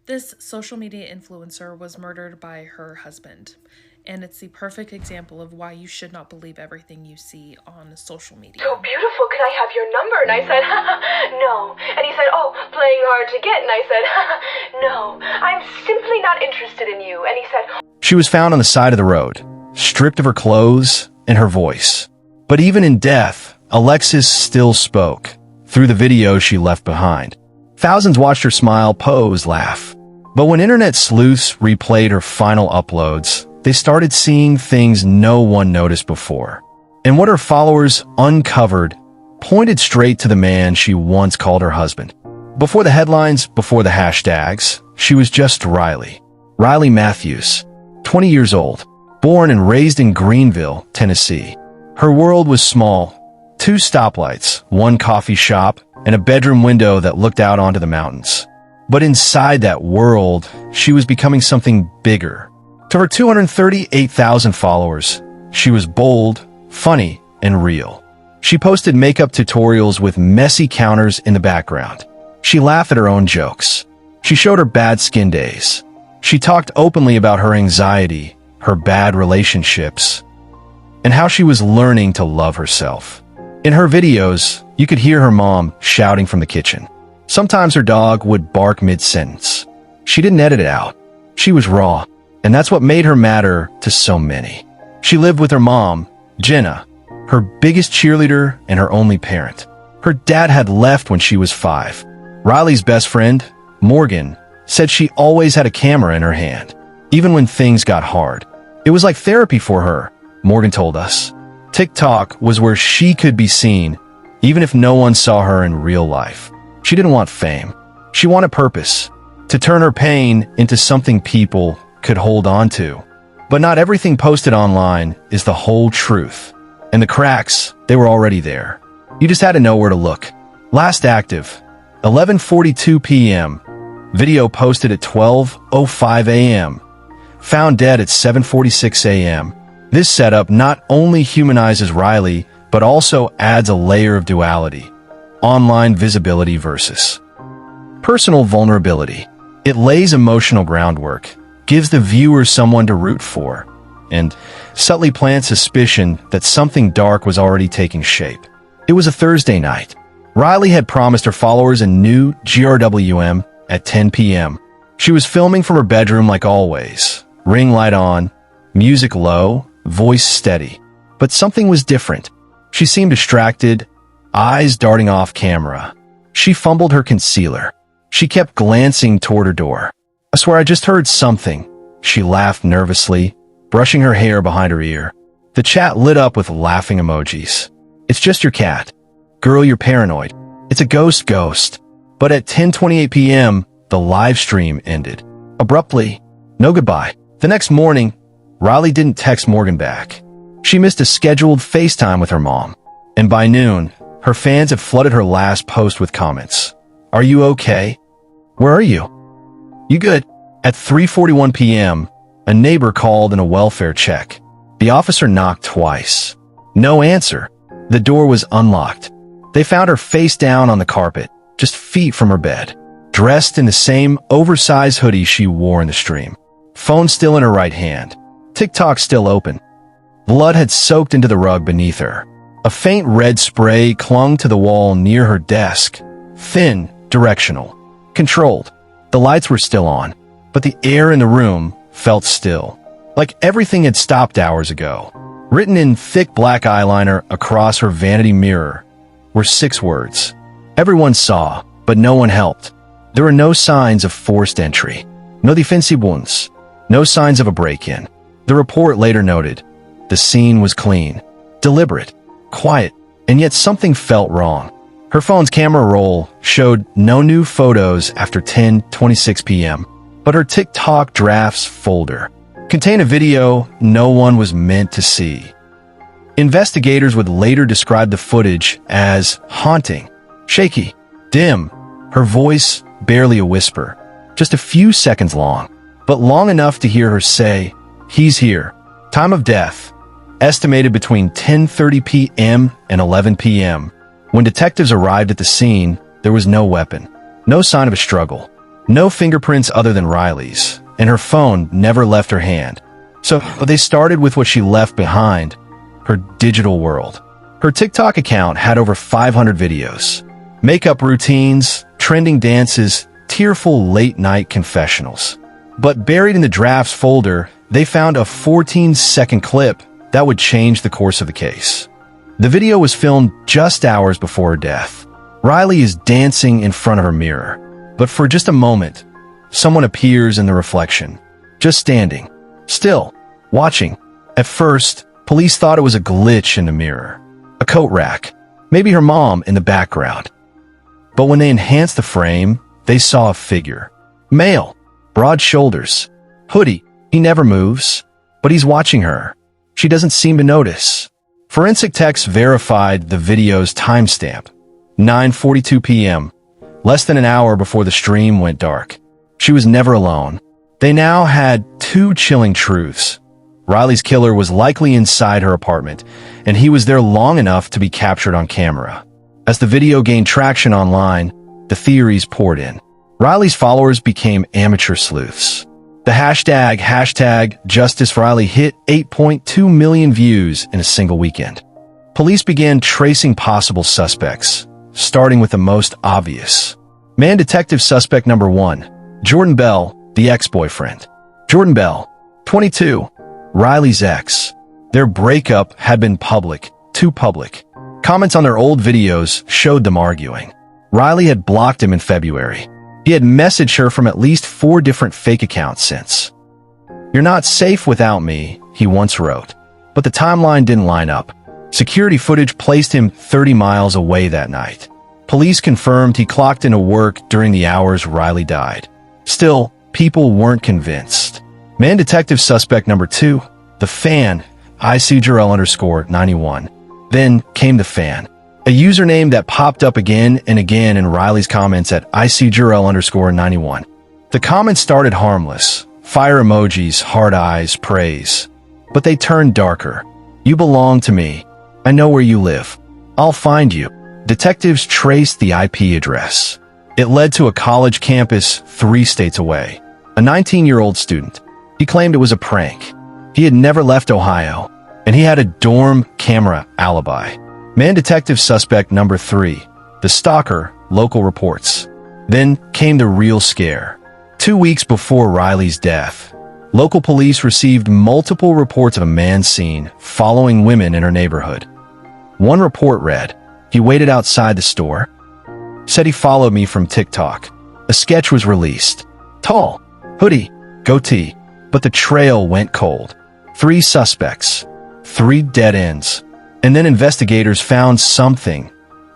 This social media influencer was murdered by her husband, and it's the perfect example of why you should not believe everything you see on social media. So beautiful, can I have your number? And I said, no. And he said, oh, playing hard to get. And I said, no, I'm simply not interested in you. And he said, She was found on the side of the road, stripped of her clothes and her voice. But even in death, Alexis still spoke through the video she left behind. Thousands watched her smile, pose, laugh. But when internet sleuths replayed her final uploads, they started seeing things no one noticed before. And what her followers uncovered pointed straight to the man she once called her husband. Before the headlines, before the hashtags, she was just Riley. Riley Matthews, 20 years old, born and raised in Greenville, Tennessee. Her world was small. 2 stoplights, 1 coffee shop, and a bedroom window that looked out onto the mountains. But inside that world, she was becoming something bigger. To her 238,000 followers, she was bold, funny, and real. She posted makeup tutorials with messy counters in the background. She laughed at her own jokes. She showed her bad skin days. She talked openly about her anxiety, her bad relationships, and how she was learning to love herself. In her videos, you could hear her mom shouting from the kitchen. Sometimes her dog would bark mid-sentence. She didn't edit it out. She was raw, and that's what made her matter to so many. She lived with her mom, Jenna, her biggest cheerleader and her only parent. Her dad had left when she was 5. Riley's best friend, Morgan, said she always had a camera in her hand, even when things got hard. It was like therapy for her, Morgan told us. TikTok was where she could be seen, even if no one saw her in real life. She didn't want fame. She wanted purpose, to turn her pain into something people could hold on to. But not everything posted online is the whole truth. And the cracks, they were already there. You just had to know where to look. Last active, 11:42 p.m. Video posted at 12:05 a.m. Found dead at 7:46 a.m. This setup not only humanizes Riley, but also adds a layer of duality. Online visibility versus personal vulnerability. It lays emotional groundwork, gives the viewer someone to root for, and subtly plants suspicion that something dark was already taking shape. It was a Thursday night. Riley had promised her followers a new GRWM at 10 p.m. She was filming from her bedroom like always, ring light on, music low, voice steady. But something was different. She seemed distracted, eyes darting off camera. She fumbled her concealer. She kept glancing toward her door. I swear I just heard something. She laughed nervously, brushing her hair behind her ear. The chat lit up with laughing emojis. It's just your cat. Girl, you're paranoid. It's a ghost. But at 10:28 p.m., the live stream ended. Abruptly. No goodbye. The next morning, Riley didn't text Morgan back. She missed a scheduled FaceTime with her mom. And by noon, her fans had flooded her last post with comments. Are you okay? Where are you? You good? At 3:41 p.m., a neighbor called in a welfare check. The officer knocked twice. No answer. The door was unlocked. They found her face down on the carpet, just feet from her bed, dressed in the same oversized hoodie she wore in the stream. Phone still in her right hand. TikTok still open. Blood had soaked into the rug beneath her. A faint red spray clung to the wall near her desk. Thin, directional, controlled. The lights were still on, but the air in the room felt still, like everything had stopped hours ago. Written in thick black eyeliner across her vanity mirror were 6 words. Everyone saw, but no one helped. There were no signs of forced entry. No defensivos. No signs of a break-in. The report later noted, the scene was clean, deliberate, quiet, and yet something felt wrong. Her phone's camera roll showed no new photos after 10:26 p.m., but her TikTok drafts folder contained a video no one was meant to see. Investigators would later describe the footage as haunting, shaky, dim, her voice barely a whisper, just a few seconds long, but long enough to hear her say, "He's here." Time of death, estimated between 10:30 p.m. and 11 p.m. When detectives arrived at the scene, there was no weapon, no sign of a struggle, No fingerprints other than Riley's, and her phone never left her hand. So they started with what she left behind, her digital world. Her TikTok account had over 500 videos. Makeup routines, trending dances, tearful late-night confessionals. But buried in the drafts folder, they found a 14-second clip that would change the course of the case. The video was filmed just hours before her death. Riley is dancing in front of her mirror, but for just a moment, someone appears in the reflection, just standing, still, watching. At first, police thought it was a glitch in the mirror, a coat rack, maybe her mom in the background. But when they enhanced the frame, they saw a figure. Male, broad shoulders, hoodie. He never moves, but he's watching her. She doesn't seem to notice. Forensic techs verified the video's timestamp, 9:42 p.m., less than an hour before the stream went dark. She was never alone. They now had two chilling truths. Riley's killer was likely inside her apartment, and he was there long enough to be captured on camera. As the video gained traction online, the theories poured in. Riley's followers became amateur sleuths. The hashtag Justice Riley hit 8.2 million views in a single weekend. Police began tracing possible suspects, starting with the most obvious. Man detective suspect number 1, Jordan Bell, the ex-boyfriend. Jordan Bell, 22, Riley's ex. Their breakup had been public, too public. Comments on their old videos showed them arguing. Riley had blocked him in February. He had messaged her from at least 4 different fake accounts since. "You're not safe without me," he once wrote. But the timeline didn't line up. Security footage placed him 30 miles away that night. Police confirmed he clocked into work during the hours Riley died. Still, people weren't convinced. Man detective suspect number 2, the fan, ICJurl_91. Then came the fan, a username that popped up again and again in Riley's comments at ICJurl_91. The comments started harmless, fire emojis, heart eyes, praise. But they turned darker. "You belong to me. I know where you live. I'll find you." Detectives traced the IP address. It led to a college campus 3 states away. A 19-year-old student. He claimed it was a prank. He had never left Ohio, and he had a dorm camera alibi. Man detective suspect number 3, the stalker, local reports. Then came the real scare. 2 weeks before Riley's death, local police received multiple reports of a man seen following women in her neighborhood. One report read, "He waited outside the store. Said he followed me from TikTok." A sketch was released. Tall, hoodie, goatee, but the trail went cold. 3 suspects, 3 dead ends. And then investigators found something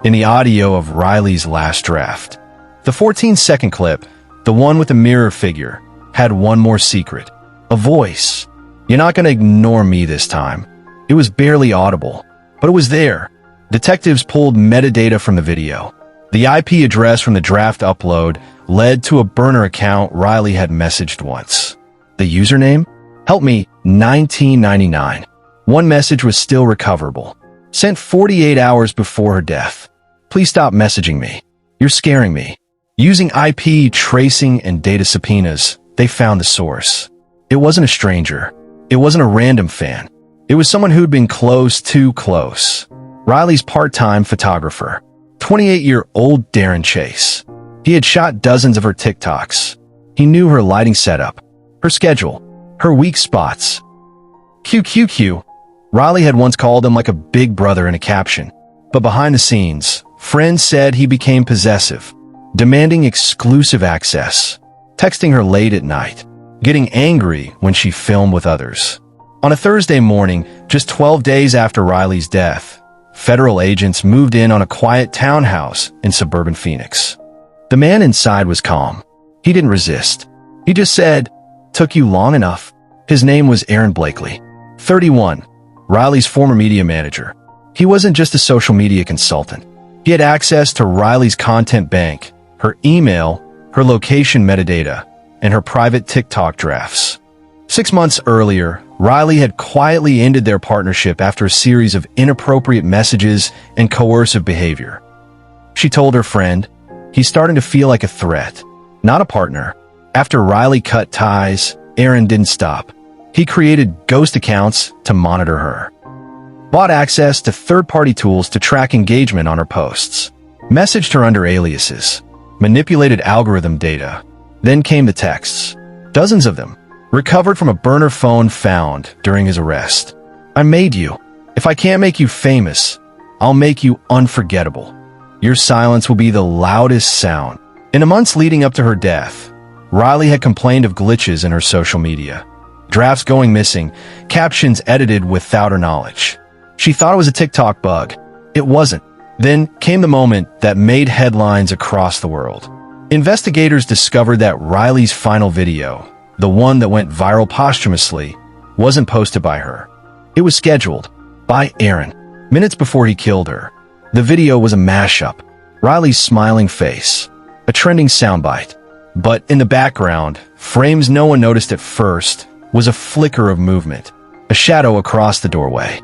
in the audio of Riley's last draft. The 14-second clip, the one with the mirror figure, had one more secret. A voice. "You're not going to ignore me this time." It was barely audible, but it was there. Detectives pulled metadata from the video. The IP address from the draft upload led to a burner account Riley had messaged once. The username? "Help me, 1999. One message was still recoverable. Sent 48 hours before her death. "Please stop messaging me. You're scaring me." Using IP tracing and data subpoenas, they found the source. It wasn't a stranger. It wasn't a random fan. It was someone who'd been close, too close. Riley's part-time photographer, 28-year-old Darren Chase. He had shot dozens of her TikToks. He knew her lighting setup, her schedule, her weak spots. QQQ. Riley had once called him like a big brother in a caption. But behind the scenes, friends said he became possessive, demanding exclusive access, texting her late at night, getting angry when she filmed with others. On a Thursday morning, just 12 days after Riley's death, federal agents moved in on a quiet townhouse in suburban Phoenix. The man inside was calm. He didn't resist. He just said, "Took you long enough." His name was Aaron Blakely, 31, Riley's former media manager. He wasn't just a social media consultant. He had access to Riley's content bank, her email, her location metadata, and her private TikTok drafts. 6 months earlier, Riley had quietly ended their partnership after a series of inappropriate messages and coercive behavior. She told her friend, "He's starting to feel like a threat. not a partner. After Riley cut ties, Aaron didn't stop. He created ghost accounts to monitor her, bought access to third-party tools to track engagement on her posts, messaged her under aliases, manipulated algorithm data. Then came the texts, dozens of them, recovered from a burner phone found during his arrest. I made you. If I can't make you famous, I'll make you unforgettable. Your silence will be the loudest sound. In the months leading up to her death, Riley had complained of glitches in her social media. Drafts going missing, captions edited without her knowledge. She thought it was a TikTok bug. It wasn't. Then came the moment that made headlines across the world. Investigators discovered that Riley's final video, the one that went viral posthumously, wasn't posted by her. It was scheduled by Aaron, minutes before he killed her. The video was a mashup. Riley's smiling face, a trending soundbite. But in the background, frames no one noticed at first, was a flicker of movement, a shadow across the doorway.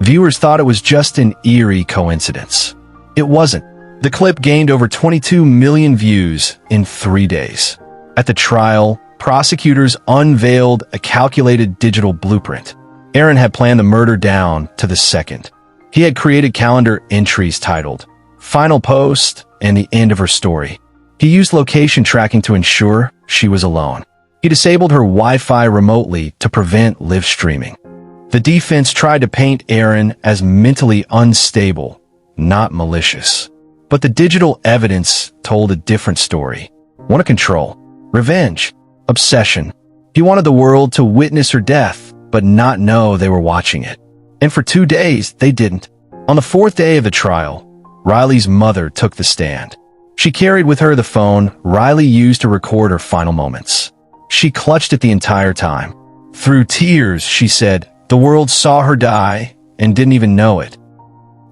Viewers thought it was just an eerie coincidence. It wasn't. The clip gained over 22 million views in 3 days. At the trial, prosecutors unveiled a calculated digital blueprint. Aaron had planned the murder down to the second. He had created calendar entries titled "Final Post" and the end of her story. He used location tracking to ensure she was alone. He disabled her Wi-Fi remotely to prevent live streaming. The defense tried to paint Aaron as mentally unstable, not malicious. But the digital evidence told a different story. One of control, revenge, obsession. He wanted the world to witness her death, but not know they were watching it. And for 2 days, they didn't. On the 4th day of the trial, Riley's mother took the stand. She carried with her the phone Riley used to record her final moments. She clutched it the entire time. Through tears, she said, "The world saw her die and didn't even know it."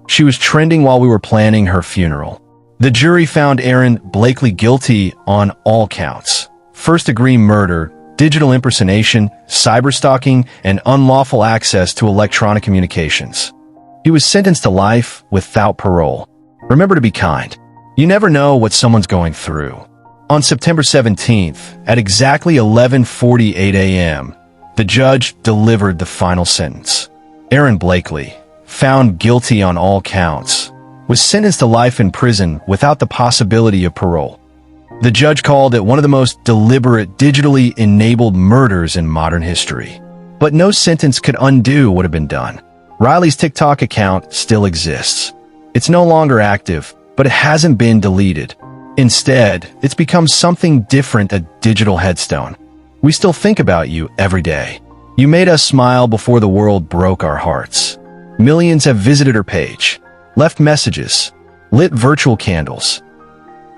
She was trending while we were planning her funeral. The jury found Aaron Blakely guilty on all counts: first-degree murder, digital impersonation, cyberstalking, and unlawful access to electronic communications. He was sentenced to life without parole. Remember to be kind. You never know what someone's going through. On September 17th, at exactly 11:48 a.m., the judge delivered the final sentence. Aaron Blakely, found guilty on all counts, was sentenced to life in prison without the possibility of parole. The judge called it one of the most deliberate, digitally enabled murders in modern history. But no sentence could undo what had been done. Riley's TikTok account still exists. It's no longer active, but it hasn't been deleted. Instead, it's become something different, a digital headstone. We still think about you every day. You made us smile before the world broke our hearts. Millions have visited her page, left messages, lit virtual candles.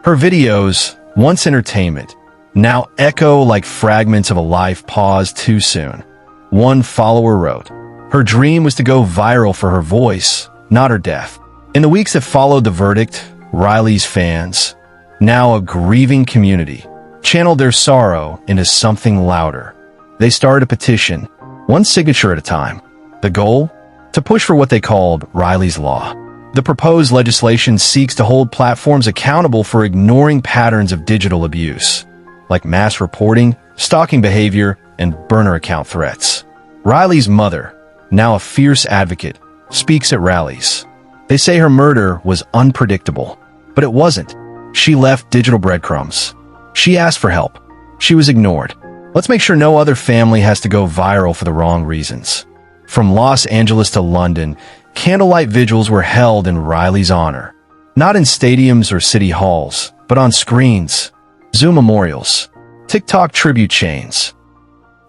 Her videos, once entertainment, now echo like fragments of a life paused too soon. One follower wrote, "Her dream was to go viral for her voice, not her death." In the weeks that followed the verdict, Riley's fans, now a grieving community, channeled their sorrow into something louder. They started a petition, one signature at a time. The goal? To push for what they called Riley's Law. The proposed legislation seeks to hold platforms accountable for ignoring patterns of digital abuse, like mass reporting, stalking behavior, and burner account threats. Riley's mother, now a fierce advocate, speaks at rallies. They say her murder was unpredictable, but it wasn't. She left digital breadcrumbs. She asked for help. She was ignored. Let's make sure no other family has to go viral for the wrong reasons. From Los Angeles to London, candlelight vigils were held in Riley's honor. Not in stadiums or city halls, but on screens, Zoom memorials, TikTok tribute chains,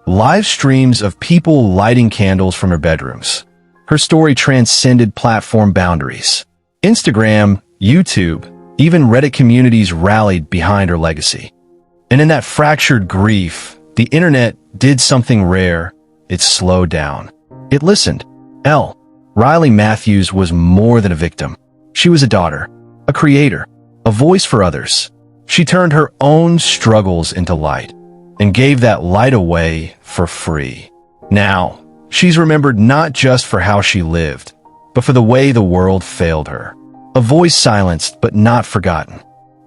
live streams of people lighting candles from their bedrooms. Her story transcended platform boundaries. Instagram, YouTube, even Reddit communities rallied behind her legacy. And in that fractured grief, the internet did something rare. It slowed down. It listened. Riley Matthews was more than a victim. She was a daughter, a creator, a voice for others. She turned her own struggles into light and gave that light away for free. Now, she's remembered not just for how she lived, but for the way the world failed her. A voice silenced but not forgotten.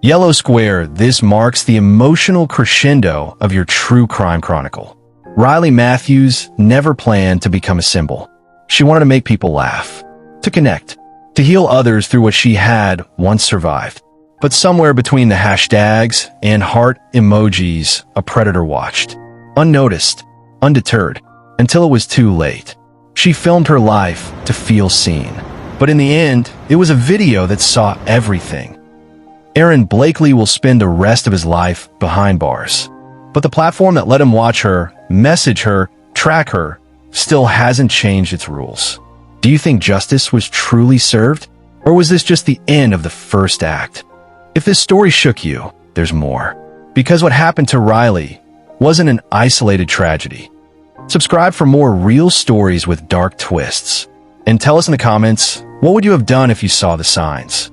Yellow Square, this marks the emotional crescendo of your true crime chronicle. Riley Matthews never planned to become a symbol. She wanted to make people laugh, to connect, to heal others through what she had once survived. But somewhere between the hashtags and heart emojis, a predator watched. Unnoticed, undeterred, until it was too late. She filmed her life to feel seen. But in the end, it was a video that saw everything. Aaron Blakely will spend the rest of his life behind bars. But the platform that let him watch her, message her, track her, still hasn't changed its rules. Do you think justice was truly served? Or was this just the end of the first act? If this story shook you, there's more. Because what happened to Riley wasn't an isolated tragedy. Subscribe for more real stories with dark twists. And tell us in the comments, what would you have done if you saw the signs?